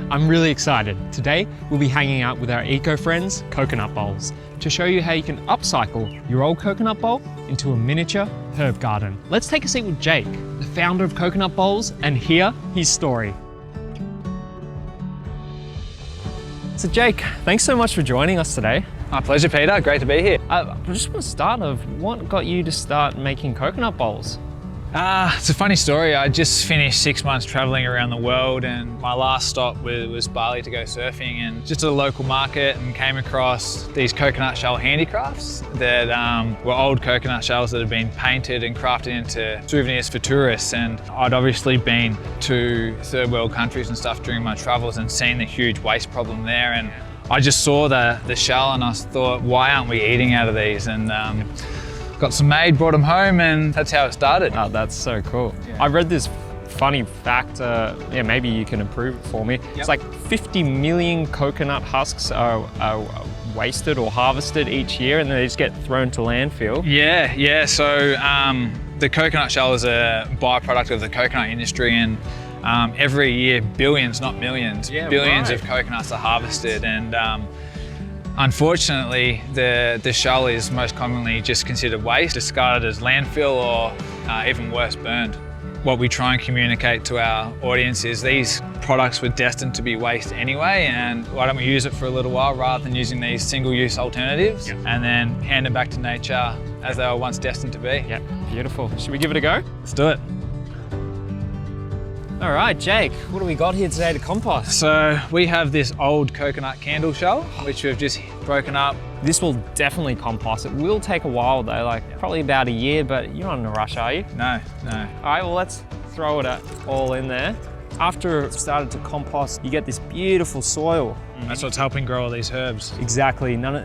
I'm really excited. Today, we'll be hanging out with our eco-friends, coconut bowls, to show you how you can upcycle your old coconut bowl into a miniature herb garden. Let's take a seat with Jake, the founder of Coconut Bowls, and hear his story. So Jake, thanks so much for joining us today. My pleasure, Peter. Great to be here. I just want to start off, what got you to start making coconut bowls? It's a funny story. I just finished 6 months traveling around the world, and my last stop was Bali to go surfing, and just at a local market, and came across these coconut shell handicrafts that were old coconut shells that had been painted and crafted into souvenirs for tourists. And I'd obviously been to third world countries and stuff during my travels and seen the huge waste problem there. And I just saw the shell and I thought, why aren't we eating out of these? And got some made, brought them home, and that's how it started. Oh, that's so cool. Yeah. I read this funny fact, maybe you can improve it for me. Yep. It's like 50 million coconut husks are wasted or harvested each year, and then they just get thrown to landfill. Yeah, so the coconut shell is a byproduct of the coconut industry, and every year, billions, not millions, billions of coconuts are harvested. And unfortunately, the shell is most commonly just considered waste, discarded as landfill, or even worse, burned. What we try and communicate to our audience is these products were destined to be waste anyway, and why don't we use it for a little while rather than using these single-use alternatives, and then hand it back to nature as they were once destined to be. Yeah, beautiful. Should we give it a go? Let's do it. All right, Jake, what do we got here today to compost? So we have this old coconut candle shell, which we've just broken up. This will definitely compost. It will take a while though, probably about a year, but you're not in a rush, are you? No. All right, well, let's throw it all in there. After it's started to compost, you get this beautiful soil. That's what's helping grow all these herbs. Exactly, none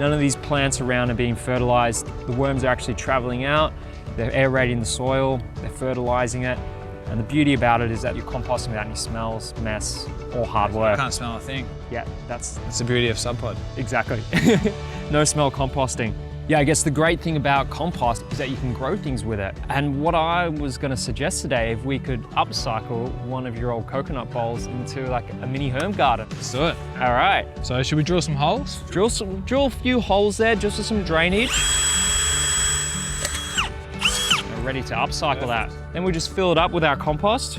of these plants around are being fertilized. The worms are actually traveling out, they're aerating the soil, they're fertilizing it. And the beauty about it is that you're composting without any smells, mess, or hard work. I can't smell a thing. Yeah, that's the beauty of Subpod. Exactly. No smell composting. Yeah, I guess the great thing about compost is that you can grow things with it. And what I was going to suggest today, if we could upcycle one of your old coconut bowls into like a mini herb garden. Let's do it. All right. So should we drill some holes? Drill a few holes there, just for some drainage. Ready to upcycle that. Then we just fill it up with our compost.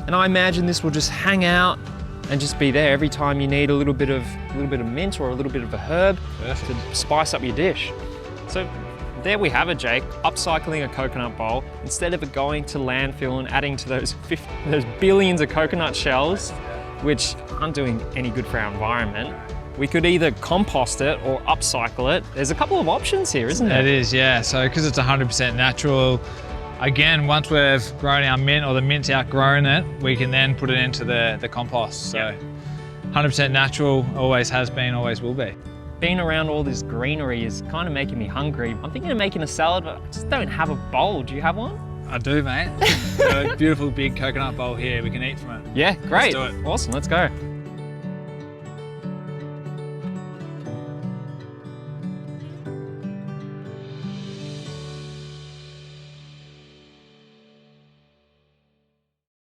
And I imagine this will just hang out and just be there every time you need a little bit of mint or a little bit of a herb to spice up your dish. So there we have it, Jake. Upcycling a coconut bowl, instead of it going to landfill and adding to those billions of coconut shells, which aren't doing any good for our environment. We could either compost it or upcycle it. There's a couple of options here, isn't there? It is, yeah. So because it's 100% natural, again, once we've grown our mint or the mint's outgrown it, we can then put it into the compost. So 100% natural, always has been, always will be. Being around all this greenery is kind of making me hungry. I'm thinking of making a salad, but I just don't have a bowl. Do you have one? I do, mate. Got a beautiful big coconut bowl here. We can eat from it. Yeah, great. Let's do it. Awesome, let's go.